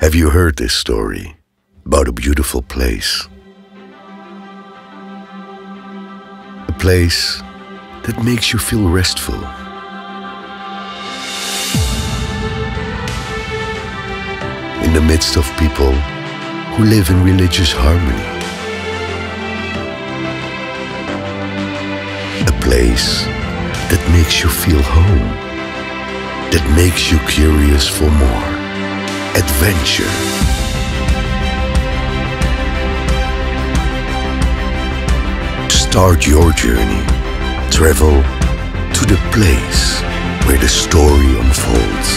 Have you heard this story about a beautiful place? A place that makes you feel restful. In the midst of people who live in religious harmony. A place that makes you feel home, that makes you curious for more adventure. Start your journey. Travel to the place where the story unfolds.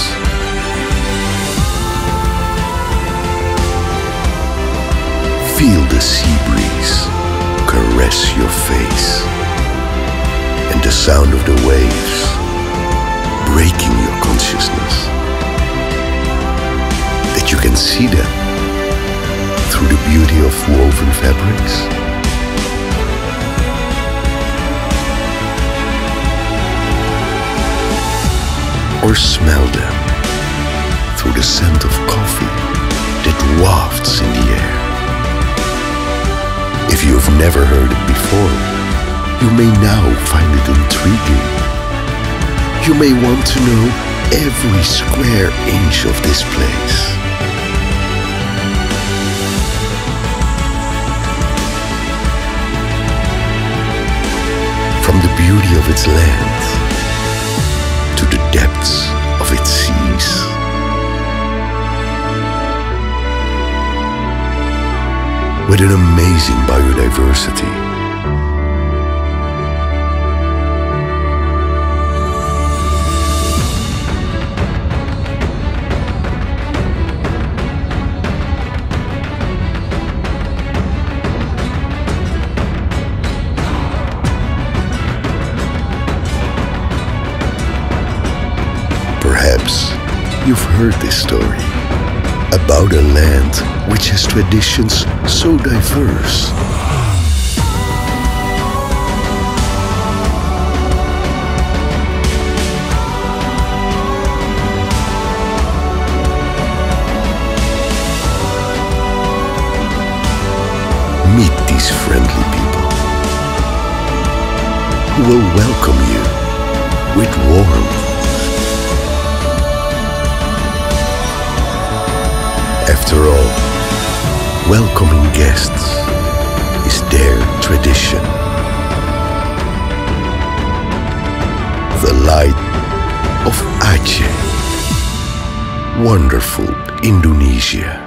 Feel the sea breeze caress your face and the sound of the waves breaking your consciousness. That you can see them through the beauty of woven fabrics. Or smell them through the scent of coffee that wafts in the air. If you have never heard it before, you may now find it intriguing. You may want to know every square inch of this place. From the beauty of its land to the depths of its seas. With an amazing biodiversity. Perhaps you've heard this story about a land which has traditions so diverse. Meet these friendly people who will welcome you with warmth. After all, welcoming guests is their tradition. The light of Aceh, wonderful Indonesia.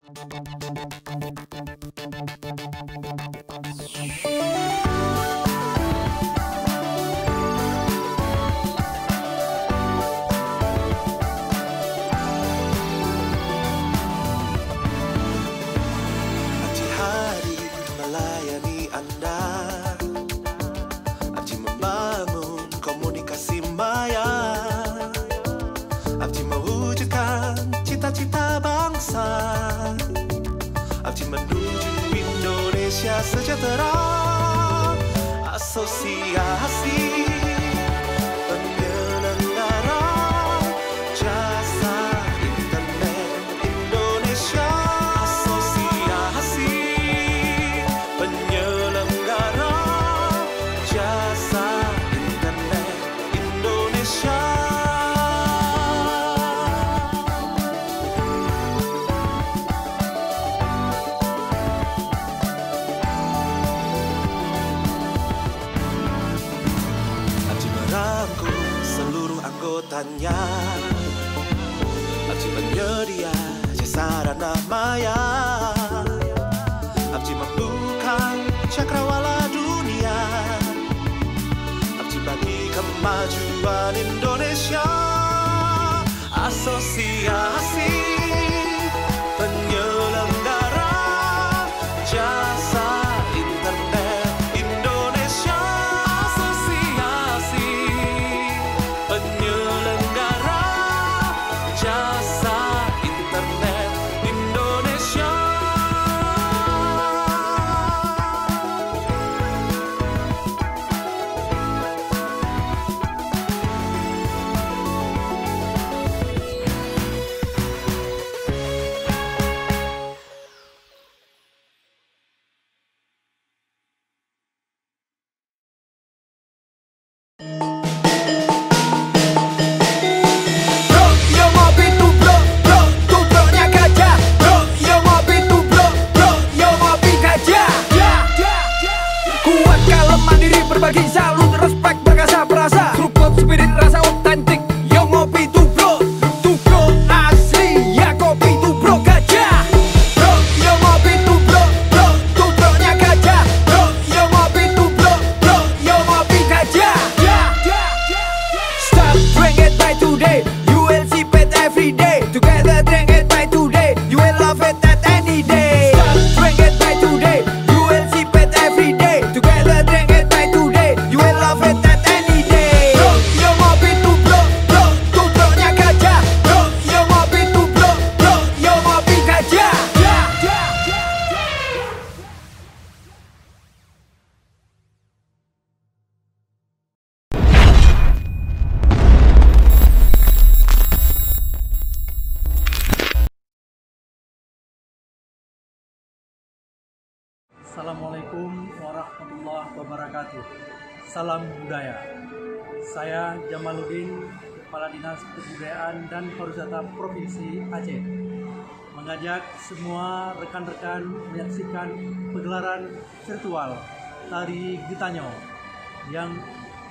Hari melayani Anda, Abdi membangun komunikasi maya, Abdi mewujudkan cita-cita bangsa, Abdi menuju Indonesia sejahtera. Asosiasi Penyelenggara Jasa Internet Indonesia. Asosiasi Penyelenggara Jasa Internet Indonesia. Abdi merangkul seluruh anggotanya, Abdi penyedia jasa ranah maya, Abdi membuka cakrawala dunia, Abdi bagi kemajuan Indonesia. Asosiasi Penyelenggara Jasa Internet Indonesia. Asosiasi Penyelenggara Jasa Internet Indonesia. Bro, yo ngopi tuh bro, tuh bronya gajah. Bro, yo ngopi tuh bro, yo ngopi gajah. Kuat kalem mandiri berbagi salut respect berkasa perasa. Seruput spirit rasa otentik. Yo ngopi tuh bro asli ya kopi tuh bro gajah. Bro, yo ngopi tuh bro, tuh bronya gajah. Bro, yo ngopi tuh bro, yo ngopi gajah. Stop, drink it by today. You will sip it every day. Together drink it by today. You will love it at any day. Stop, drink it by today. You will sip it every day. Together drink it by today. You will love it at any day. Bro, yo ngopi tuh bro, tuh bronya gajah. Bro, yo ngopi tuh bro, yo ngopi gajah. Assalamualaikum warahmatullahi wabarakatuh. Salam budaya. Saya Jamaluddin, Kepala Dinas Kebudayaan dan Pariwisata Provinsi Aceh, mengajak semua rekan-rekan menyaksikan pegelaran virtual Tari Getanyo yang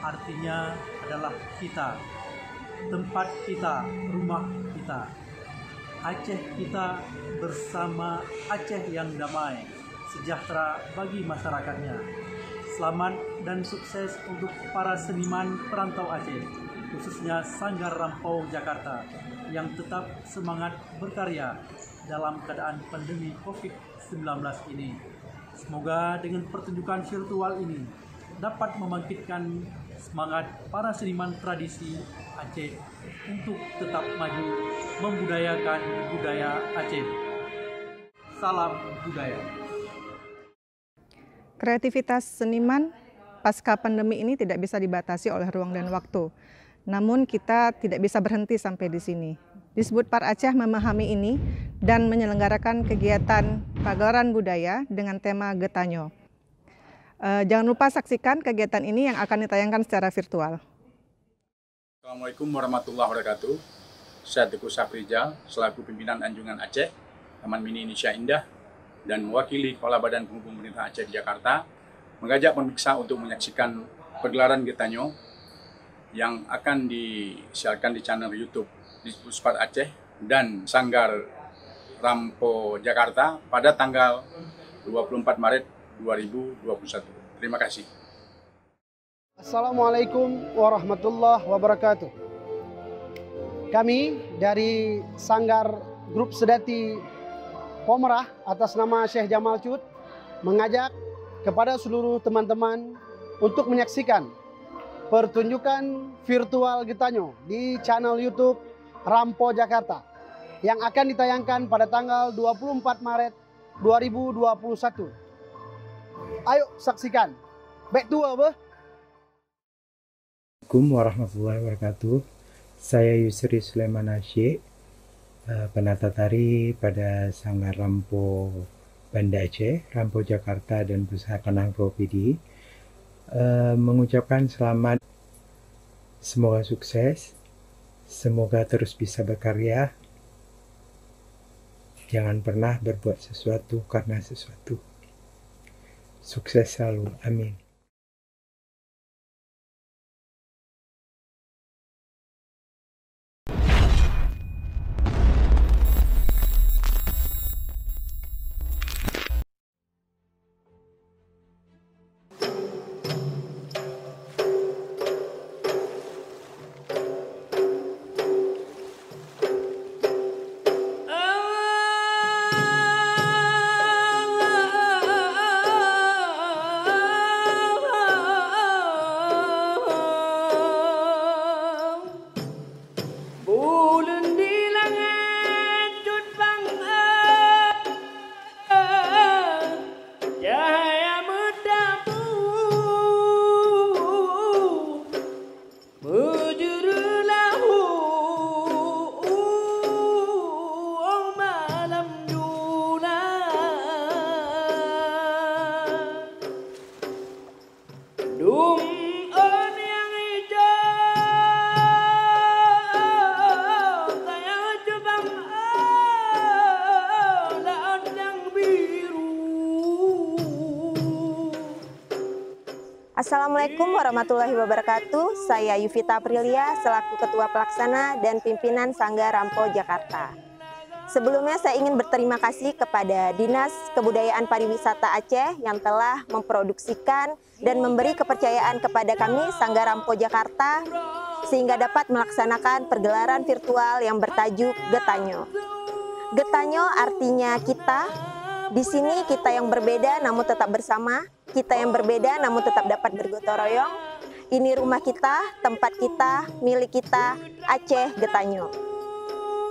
artinya adalah kita, tempat kita, rumah kita, Aceh kita bersama Aceh yang damai, sejahtera bagi masyarakatnya. Selamat dan sukses untuk para seniman perantau Aceh, khususnya Sanggar Rampau Jakarta, yang tetap semangat berkarya dalam keadaan pandemi COVID-19 ini. Semoga dengan pertunjukan virtual ini dapat membangkitkan semangat para seniman tradisi Aceh untuk tetap maju membudayakan budaya Aceh. Salam budaya. Kreativitas seniman pasca pandemi ini tidak bisa dibatasi oleh ruang dan waktu. Namun kita tidak bisa berhenti sampai di sini. Disebut Par Aceh memahami ini dan menyelenggarakan kegiatan pagelaran budaya dengan tema Getanyo. Jangan lupa saksikan kegiatan ini yang akan ditayangkan secara virtual. Assalamualaikum warahmatullahi wabarakatuh. Saya Teguh Safrizal, selaku pimpinan Anjungan Aceh, Taman Mini Indonesia Indah, dan mewakili Kepala Badan Penghubung Pemerintah Aceh di Jakarta, mengajak pemirsa untuk menyaksikan pegelaran Getanyo yang akan disiarkan di channel YouTube Disbud Par Aceh dan Sanggar Rampo Jakarta pada tanggal 24 Maret 2021. Terima kasih. Assalamualaikum warahmatullahi wabarakatuh. Kami dari Sanggar Grup Sedati Pomerah atas nama Syekh Jamal Cut mengajak kepada seluruh teman-teman untuk menyaksikan pertunjukan virtual Getanyo di channel YouTube Rampo Jakarta yang akan ditayangkan pada tanggal 24 Maret 2021. Ayo saksikan. Baik tua apa? Assalamualaikum warahmatullahi wabarakatuh. Saya Yusri Sulaiman Asyik, penata tari pada Sanggar Rampo Banda Aceh, Rampo Jakarta dan Pusat Penang Propidi. Mengucapkan selamat, semoga sukses, semoga terus bisa berkarya. Jangan pernah berbuat sesuatu karena sesuatu. Sukses selalu, amin. Assalamualaikum warahmatullahi wabarakatuh. Saya Yuvita Aprilia selaku Ketua Pelaksana dan Pimpinan Sanggar Rampo Jakarta. Sebelumnya saya ingin berterima kasih kepada Dinas Kebudayaan Pariwisata Aceh yang telah memproduksikan dan memberi kepercayaan kepada kami Sanggar Rampo Jakarta sehingga dapat melaksanakan pergelaran virtual yang bertajuk Getanyo. Getanyo artinya kita. Di sini kita yang berbeda namun tetap bersama. Kita yang berbeda namun tetap dapat bergotong royong. Ini rumah kita, tempat kita, milik kita, Aceh Getanyo.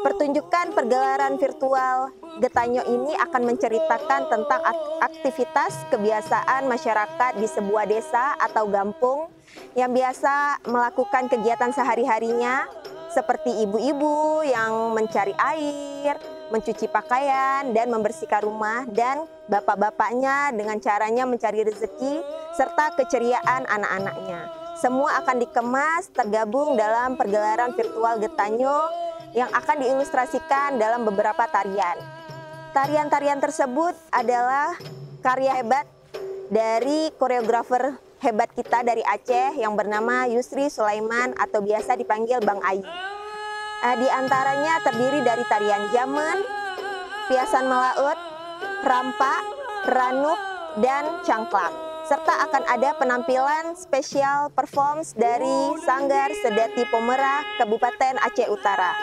Pertunjukan pergelaran virtual Getanyo ini akan menceritakan tentang aktivitas kebiasaan masyarakat di sebuah desa atau kampung yang biasa melakukan kegiatan sehari-harinya seperti ibu-ibu yang mencari air, mencuci pakaian, dan membersihkan rumah, dan bapak-bapaknya dengan caranya mencari rezeki, serta keceriaan anak-anaknya. Semua akan dikemas tergabung dalam pergelaran virtual Getanyo yang akan diilustrasikan dalam beberapa tarian. Tarian-tarian tersebut adalah karya hebat dari koreografer hebat kita dari Aceh yang bernama Yusri Sulaiman atau biasa dipanggil Bang Ai. Di antaranya terdiri dari tarian Jamen, Piasan Melaut, Rampak, Ranuk, dan Cangklak. Serta akan ada penampilan spesial performance dari Sanggar Sedati Pomerah Kabupaten Aceh Utara.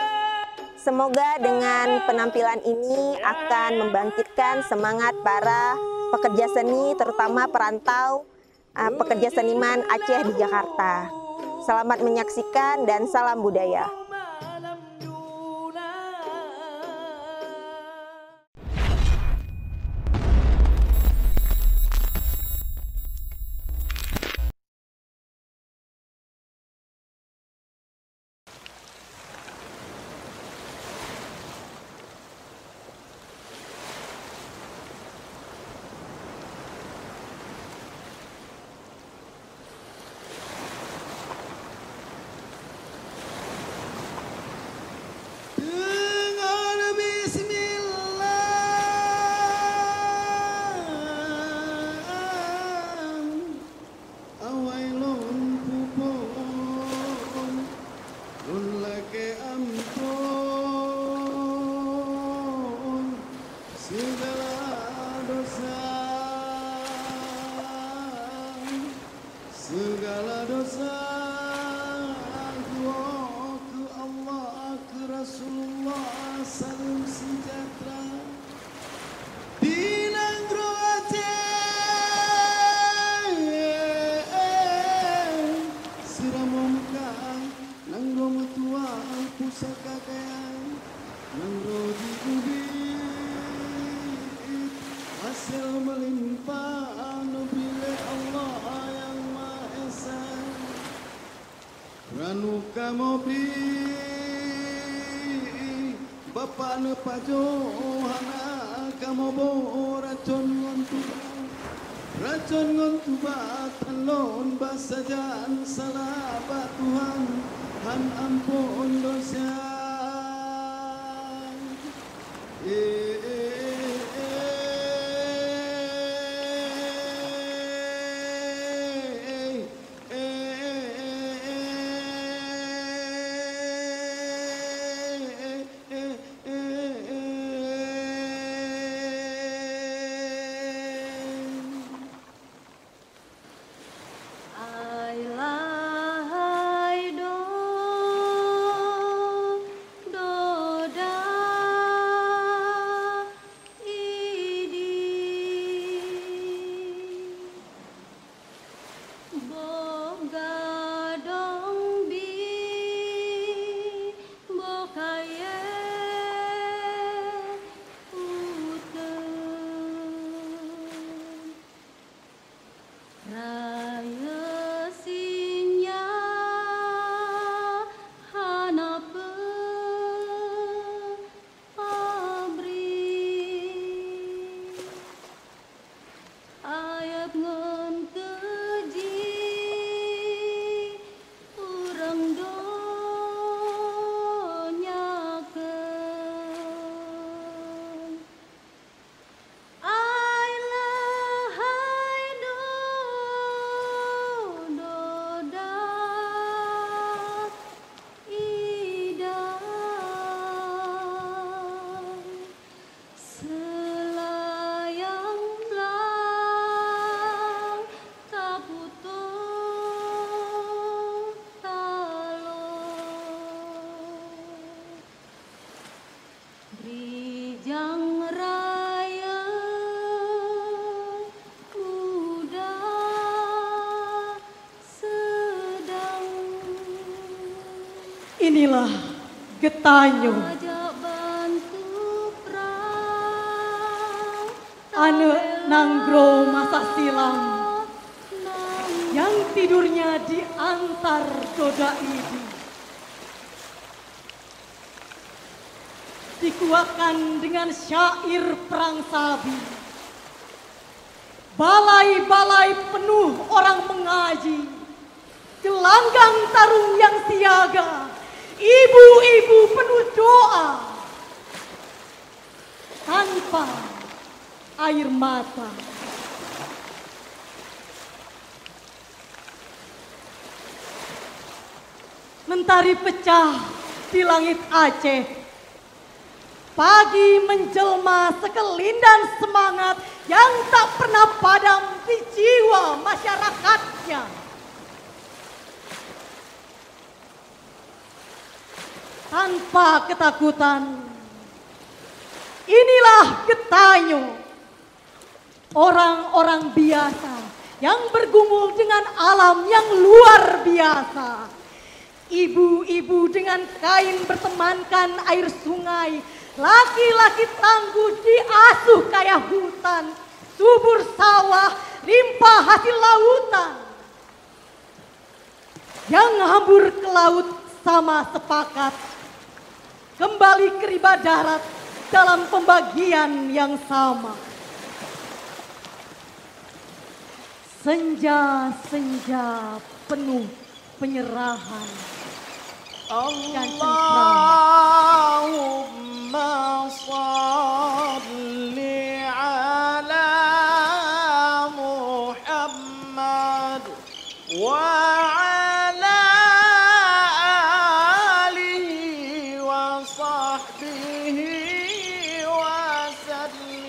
Semoga dengan penampilan ini akan membangkitkan semangat para pekerja seni, terutama perantau pekerja seniman Aceh di Jakarta. Selamat menyaksikan dan salam budaya. dosa, segala dosa. Aku Allah, aku Rasulullah, salam sejahtera. Di Nanggro Aceh, Siramo Mekah, Nanggro Metua, Pusaka Kaya, Nanggro di Bukit, hasil melimpah, nubile Allah yang Maha Esa. Ranuka Mobi, Bapak Nepajo, Hana kamu bo racun ngontuba talon basajan salabat Tuhan han ampun dosa. Inilah Getanyo, anak Nanggro masa silam yang tidurnya di antar doda ini. Dikuatkan dengan syair perang sabi, balai-balai penuh orang mengaji, gelanggang tarung yang siaga, ibu-ibu penuh doa, tanpa air mata. Mentari pecah di langit Aceh, pagi menjelma sekelindan semangat yang tak pernah padam di jiwa masyarakatnya. Tanpa ketakutan, inilah Getanyo, orang-orang biasa yang bergumul dengan alam yang luar biasa. Ibu-ibu dengan kain bertemankan air sungai, laki-laki tangguh diasuh kaya hutan, subur sawah, limpah hasil lautan. Yang hambur ke laut sama sepakat, kembali ke rimba darat dalam pembagian yang sama. Senja-senja penuh penyerahan dan Allahumma salli ala Muhammad wa ala alihi wa sahbihi wa sallim.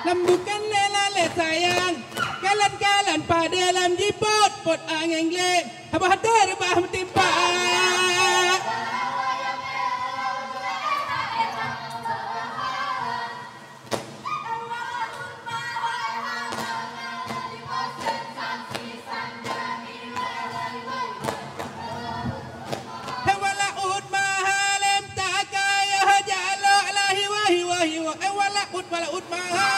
Lembukan lelale sayang, kalan-kalan pada dalam jiput, pot angin lek, abah terbah mentimpa. Wala ut maha.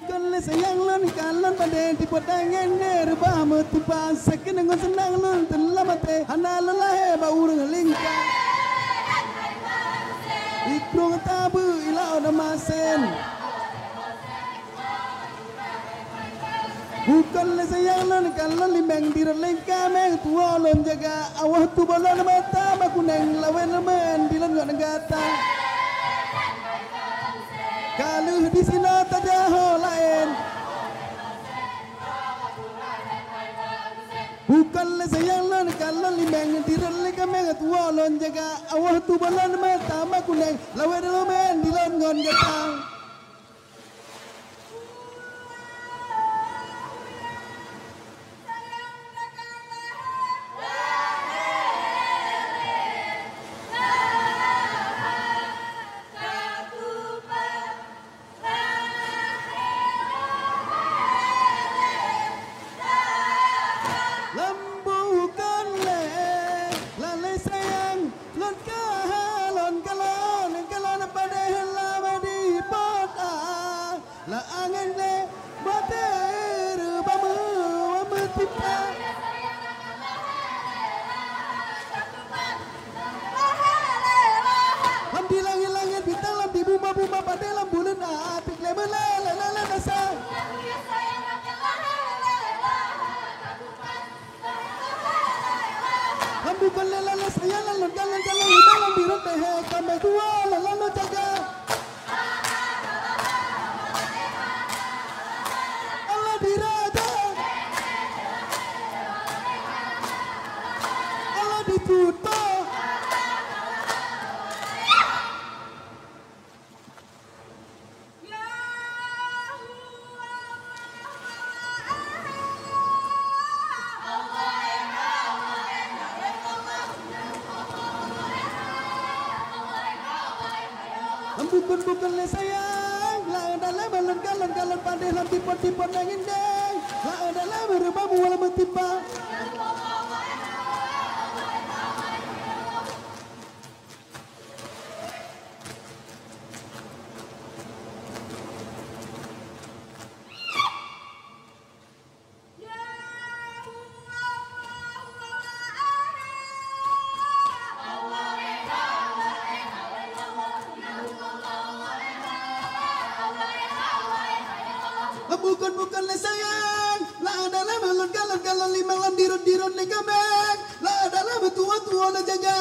Kalau sayang lon kalon pada di podangan nerba metipa sakin dengan senang lon telah mate hanal lah bau lingka. Ikrong tabu ilau namasen. Bukan sayang lon kalau limeng direleng kameng tua lon jaga awah tu balon mata makuneng lawen lemen dilan gak negata. Kalau di sini tak jauh lain. Bukan sayang lon kalau limeng direleng kameng tua lon jaga awah tu balon mata makuneng lawen lemen dilan gak negata. Bukan lelala saya lalu jalan-jalan di dalam biru teh kami dua lalu jaga. Allah diraja. Allah ditutup. Bukan sayang, lah adalah balon galon pandai lam tipon angin deng, lah adalah berubah mual metipa. Bukan sayang, lah adalah balon galon lima lam dirun le kameng, lah adalah betua le jaga.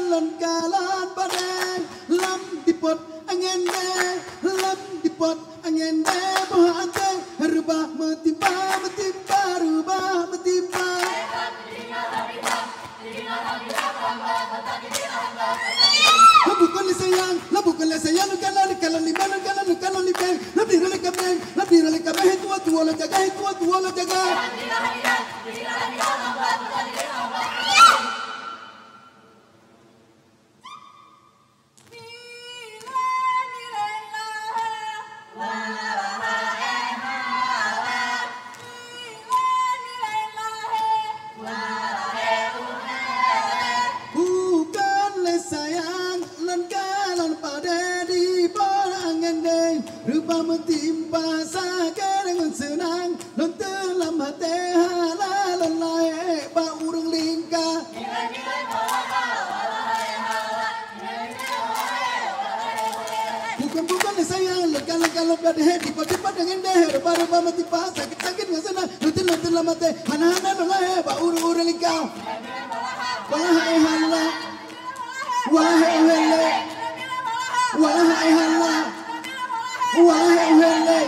Lon galon padeng lam dipot angin dipot angin bahate rubah metimpa rubah metimpa. Bukan sayang kalau libeng lebih rele kabeh tua lo jaga. timpa saka dengan senang non dalam hati halal lae ba urang lingka bukan sayang lekal pada hati tiba-tiba dengan deher baru mati pas sakit dengan senang non dalam hati hana lae ba urang lingka wahai halal wahai halal wahai halal wahai halal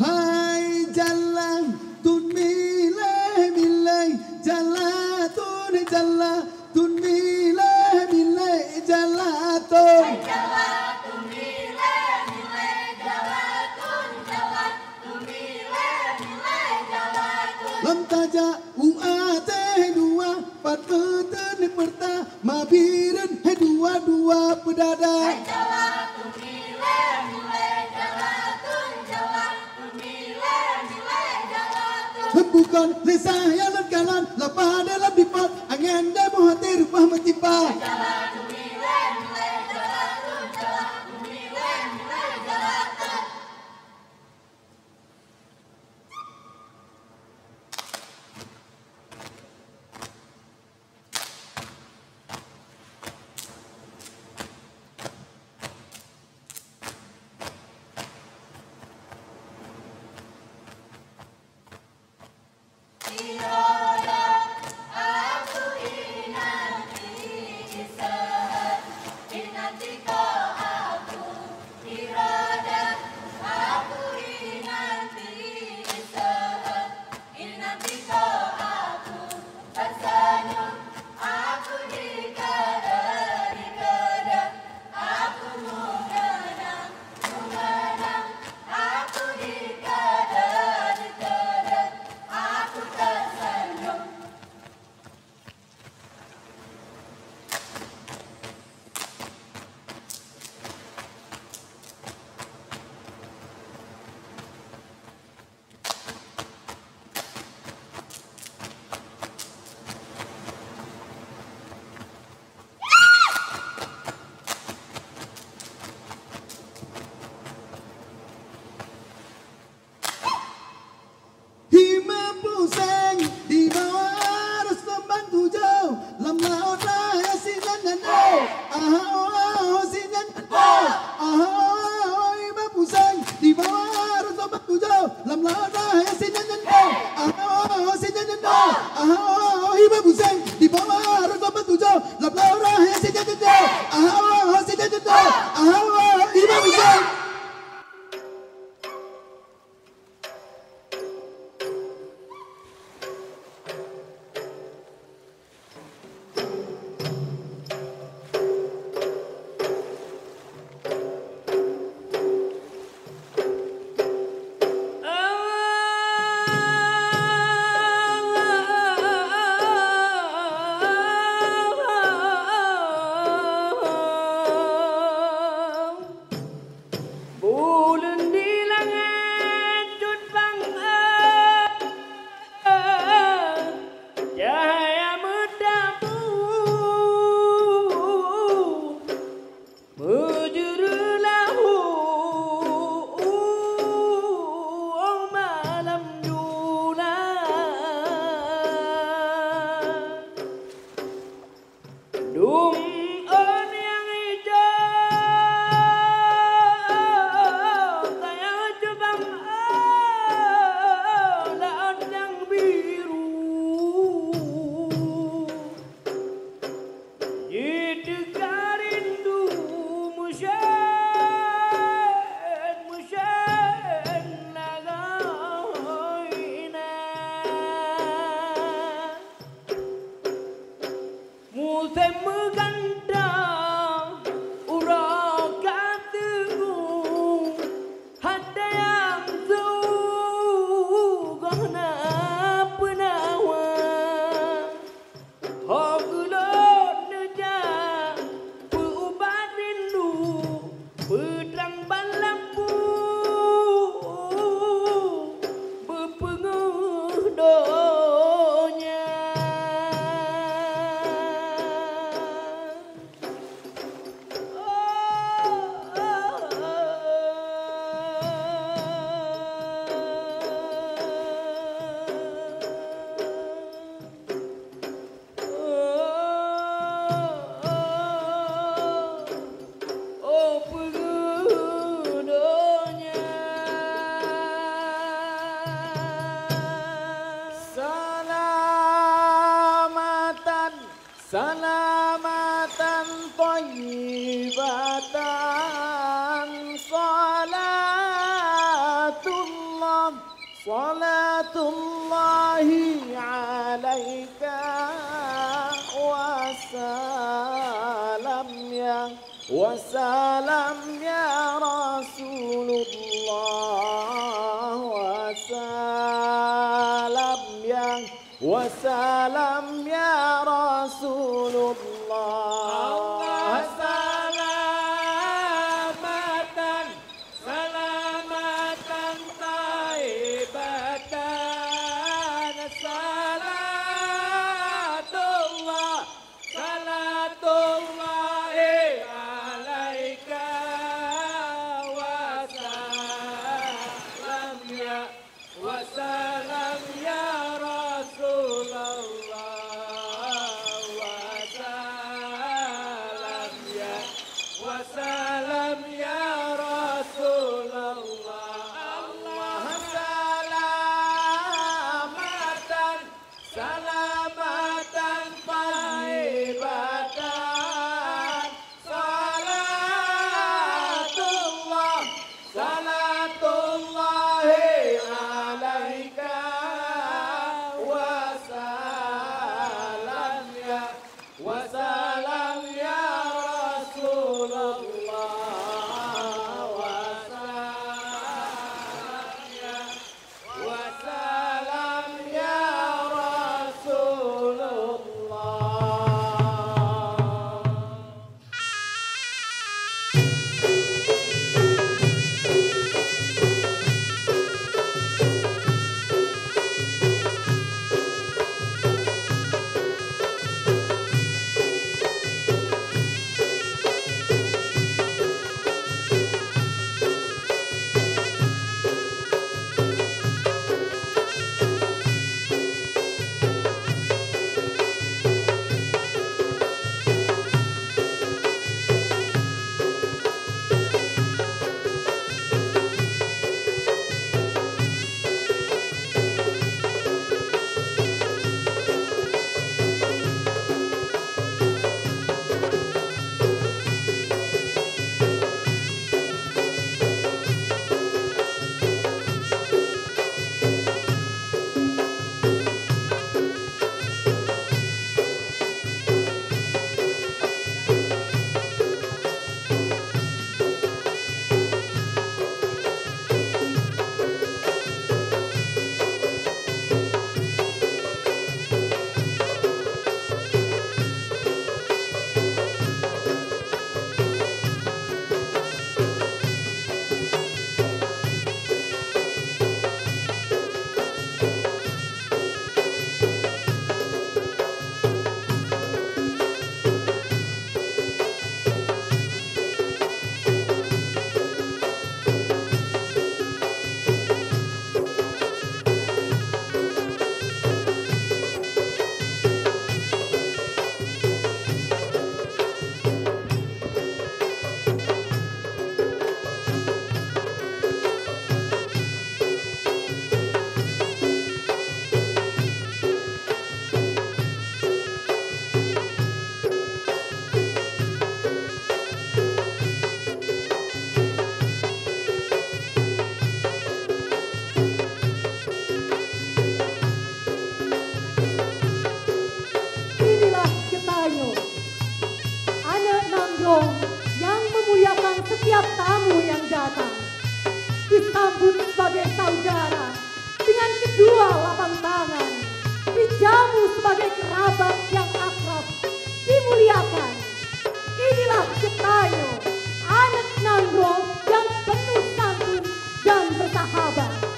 hai jalan tun milai jalatun jalatun milai jalatun lam taja uate dua patuten pertama biren dua pedada bukan saya lekalan lapa dalam dipat angin demo hati rupah metipa Aku inati kisah tayyibatan salatullahi alaika wasalam ya Rasulullah wasalam ya Rasulullah salamatan taibatan salatullahi alaika wasalam ya wasalam ya Rasulullah Allah salamatan taibatan salatullahi alaika wasalam ya Rasulullah wasalam ya setiap tamu yang datang disambut sebagai saudara dengan kedua lapang tangan, dijamu sebagai kerabat yang akrab, dimuliakan. Inilah Getayo, anak Nanggro yang penuh santun dan bersahabat.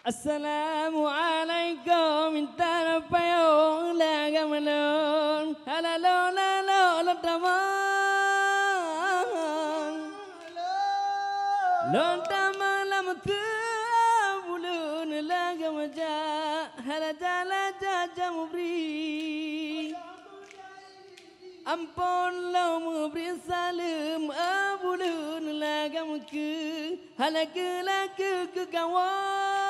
Assalamualaikum minta payung laga melon halalo lalo taman lon taman lam tu bulun laga maja halajala jajam beri ampun lau memberi salam abulun laga muka halakala ke kawan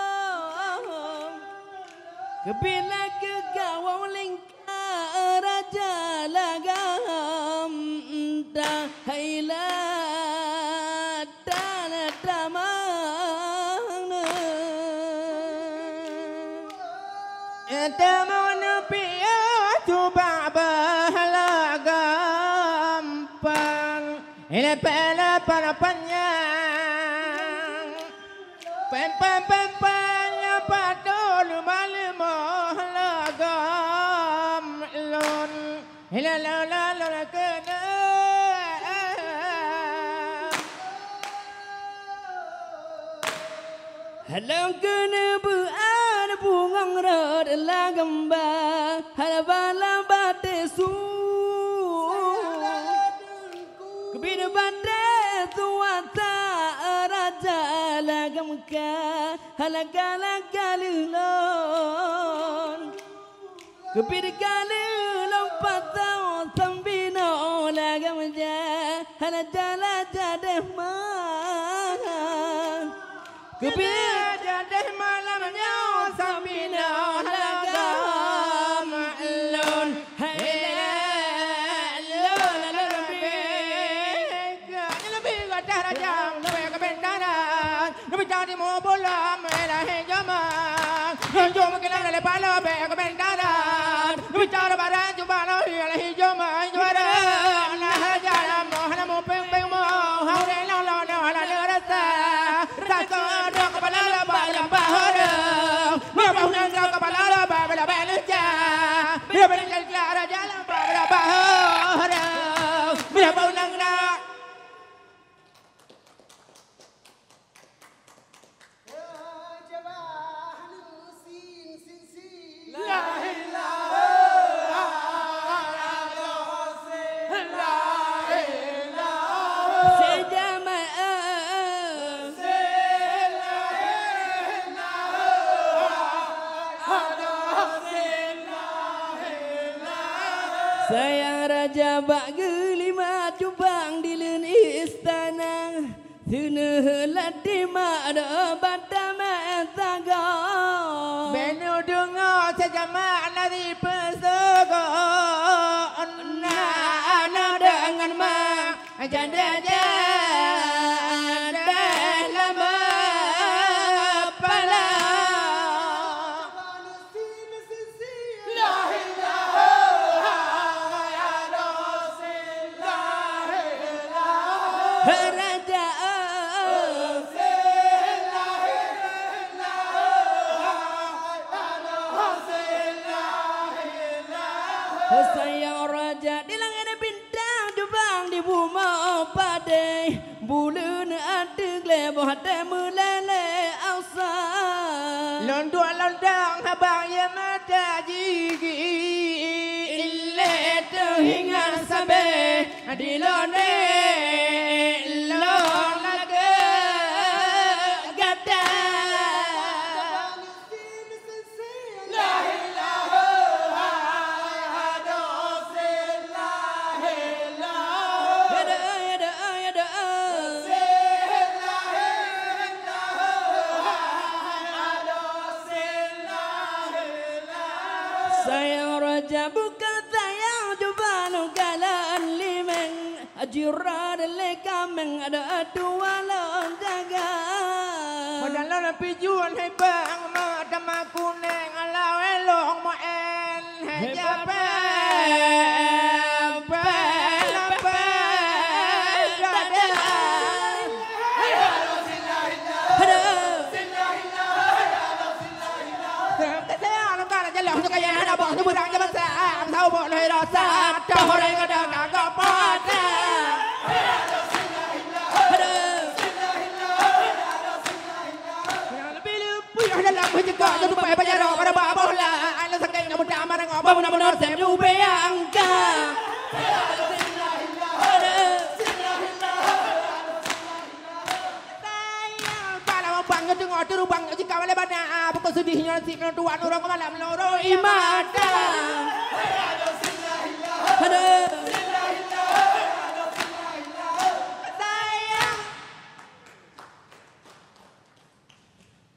Kebila ke gawang lingkar raja lagam dah hailah tanah damang Tamana pia coba bahalagam pang Ile pela para panyang Pen padol malimo halagam lon Ile la kena Halang kena buat bungang rod lagam ba halabala batesu Kebina batesu wata raja lagam ka halagala galilon Kebina galilon patau sambino lagam ja halajala jadehman Kebina jadeh malamnya sambino halagam lon Di mo bola mera he jama jo mo kena le palo be ko bendara bicara bara jo balo he jama jara na jara mo hana mo peng mo ha re lo la rasa rasa do ko bala ba la ba hora mo ba huna do ko bala ba la ba le ja mi ba le clara jala ba la ba hora mi ba huna na Sayang raja bak gelima cubang di lun istana Sunuhlah di mada badama taga Benu dengar sejamak nari pesogo Ana dengan mak janda lama pala Sayang raja di langit bintang jubang di bumi padai bulan ada gleboh ada mulai asal Londang habang ya mata jigi ille terhingar sabe di lone lon laga gata la ilaha Sayang raja bukan sayang jubang galan limeng Ajirah lekameng ada dua lon jaga Padahal pijuan hai bang mata makuneng alau elong mo en hai jape Thâu bộ lời đó xa cho hồi đây có được cả có bó dalam hujukah tupai pajaro pada babola ala sakai namun damar ngobam namun sem jube angka bangga dengar tu bang jika wala bana bukan sedihnya si tuan orang malam loro imada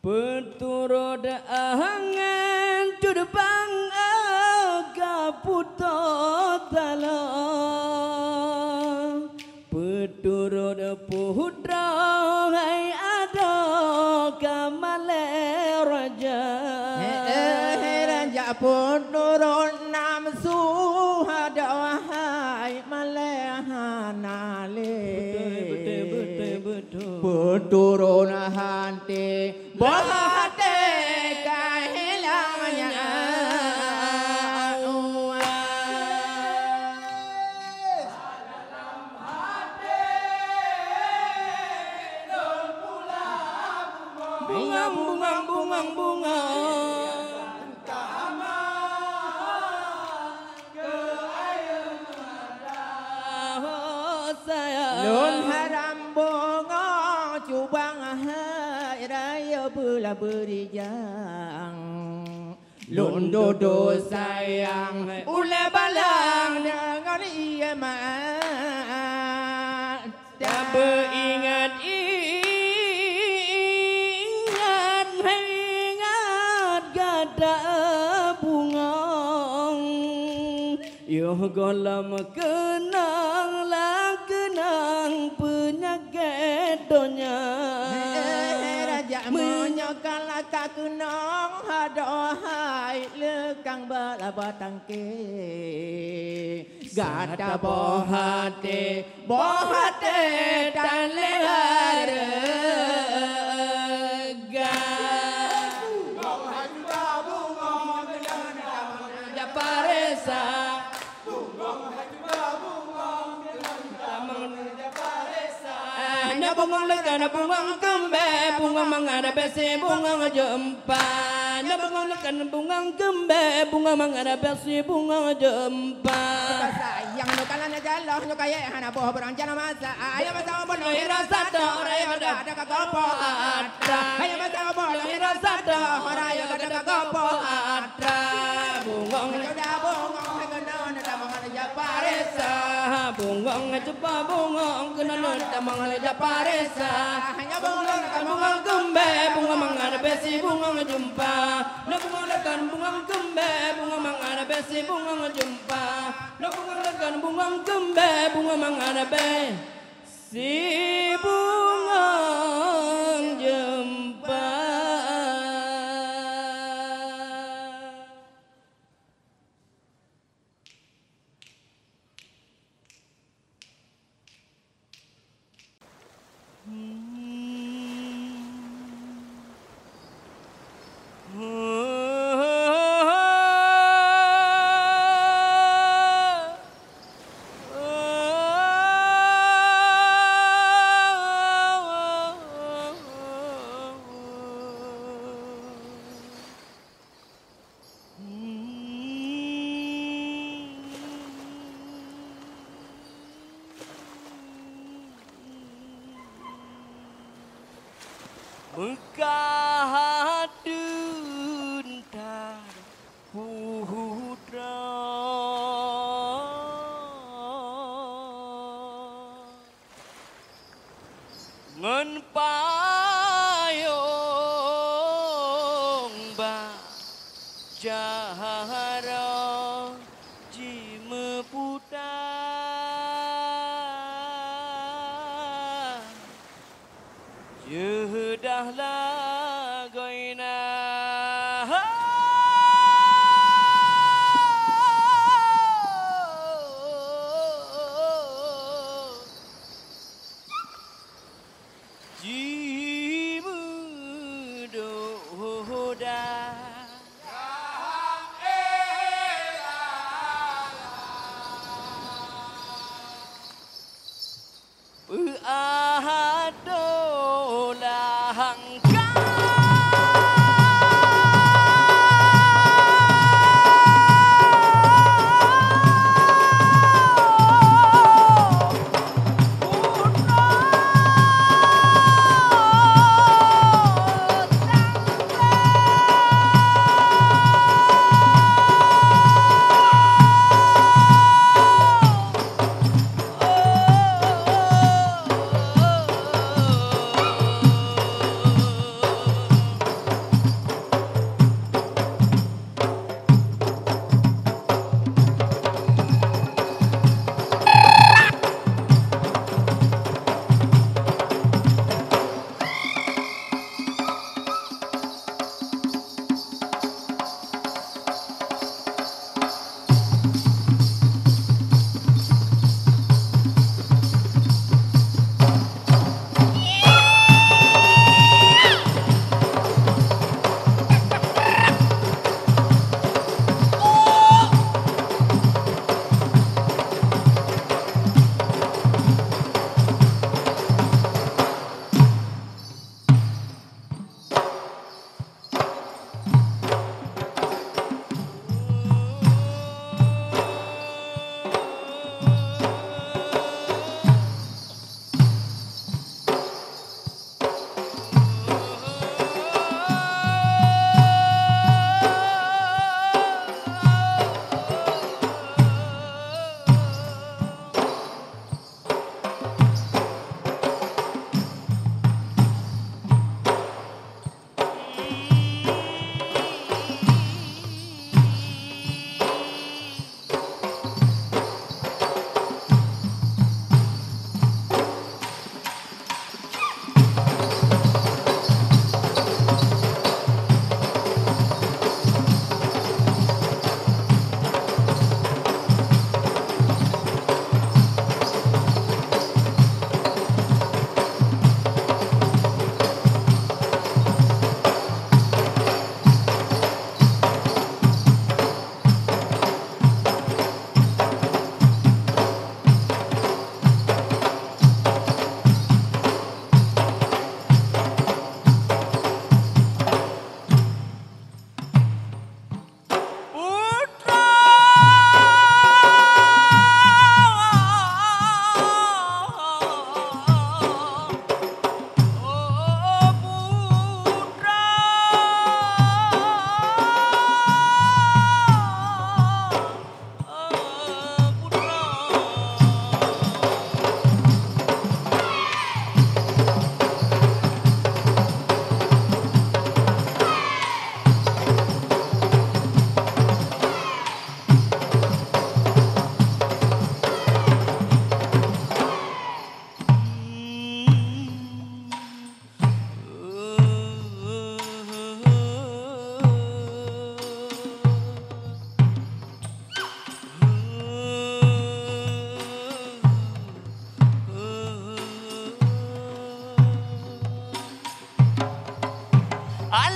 Peturut angan cudepang aga putot tala Peturut putra hai ada kamale raja raja peturut nam suhada hai malehanale peturut hante Bahate kahilamanya dalam hati don pula bunga kama ke air mata sayang don haram bunga cubang raya pula berijang Londo sayang ule balang dengan ia mat tak beringat gada bunga yo golam kenang penyakit donya menyokal kakunong hadohai lekang balabatang ke gada bohate dan lehar bunga lekan bunga kembe bunga mangada besi bunga jempa bunga lekan bunga kembe bunga mangada besi bunga jempa sayang nu kalana jaloh nu kaya hana boh berencana masa ayo masa bono rasa do raya ada kagopo atra ayo masa bono rasa do raya ada kagopo atra bungong udah bungong kenon damang japaresa bungong cepa bungong kenon damang japaresa hanya bungong kan bungong kembe bunga mangada besi bunga jumpa no bungong lekan bungong kembe bunga mangada besi bunga jumpa no bungong lekan bungong kembe bunga mangada besi bunga jumpa Mekahadun tar putra ngan payung ba jahara jime puta Yudahlah goina Adolah hangka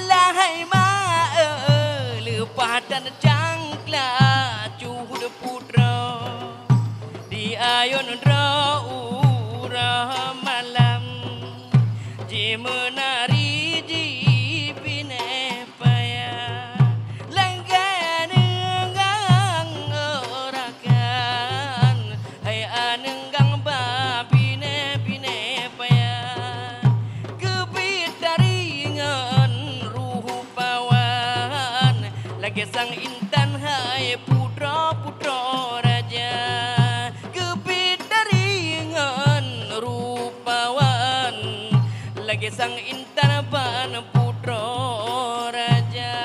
Alahai ma lepas dan jangkla cuhud putra di ayun ura malam ji menari ji pine paya langgan ngang orakan hai anenggang ba pine paya kebit dari ngan rupawan lagi sang intan hai putra raja kebit dari ngan rupawan lagi sang intan ban putra raja.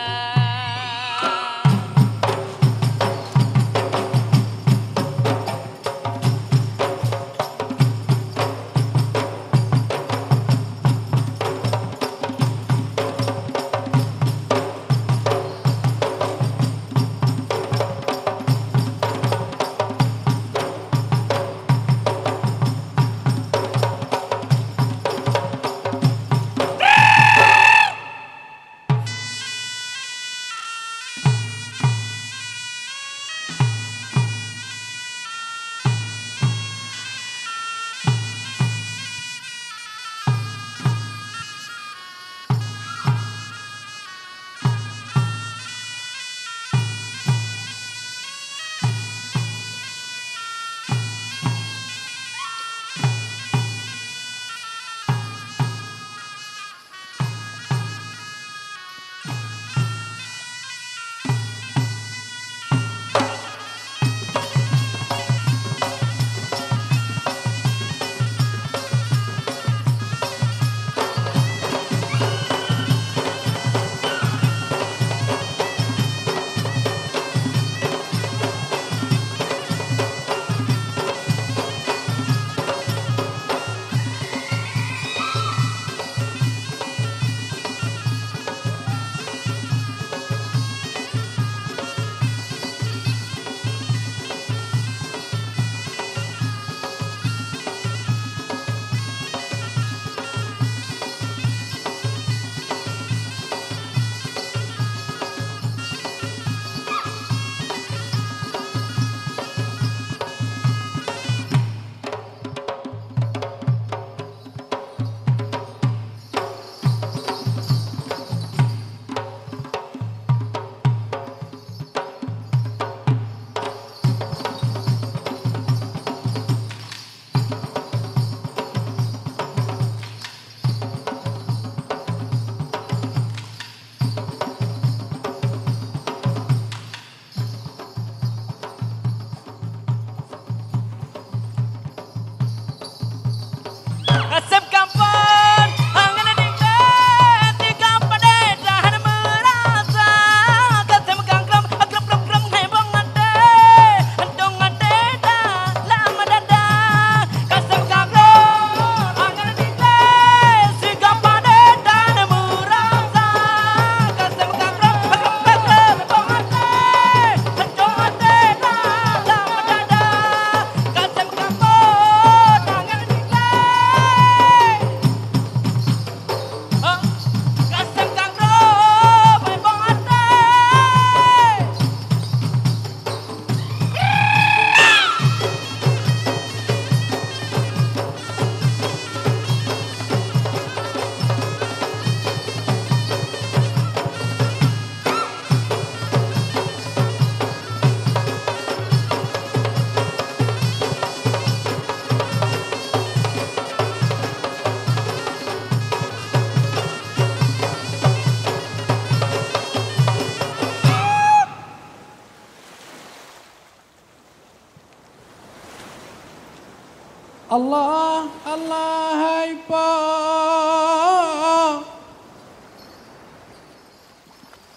Allah Allah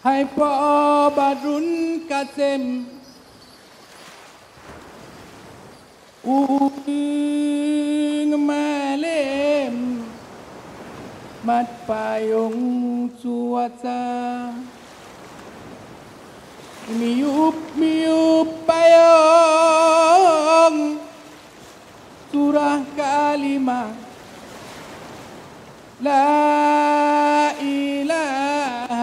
hai pa badrun kasem uing malem mat payung cuaca miup payung surah kalimah la ilaha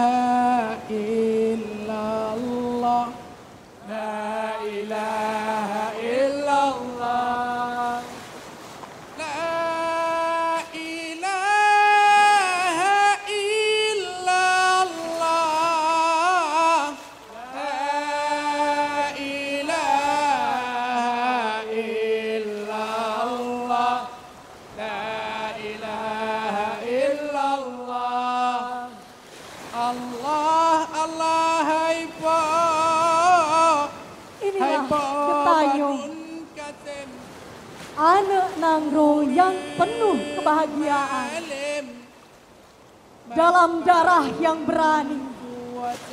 Allah hai po. Inilah Getayo, anak Nangro yang penuh kebahagiaan. Dalam darah yang berani,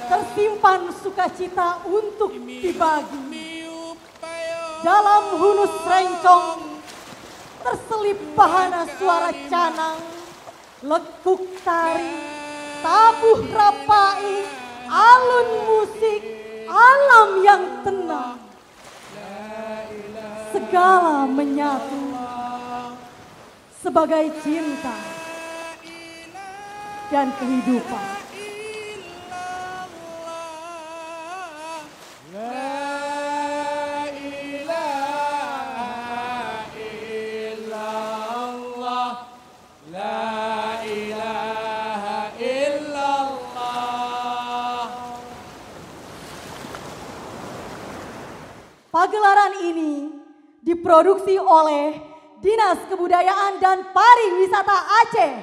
tersimpan sukacita untuk dibagi. Dalam hunus rencong, terselip bahana suara canang, lekuk tari, tabuh rapai, alun musik, alam yang tenang. Segala menyatu sebagai cinta dan kehidupan. Pagelaran ini diproduksi oleh Dinas Kebudayaan dan Pariwisata Aceh.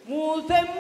Multem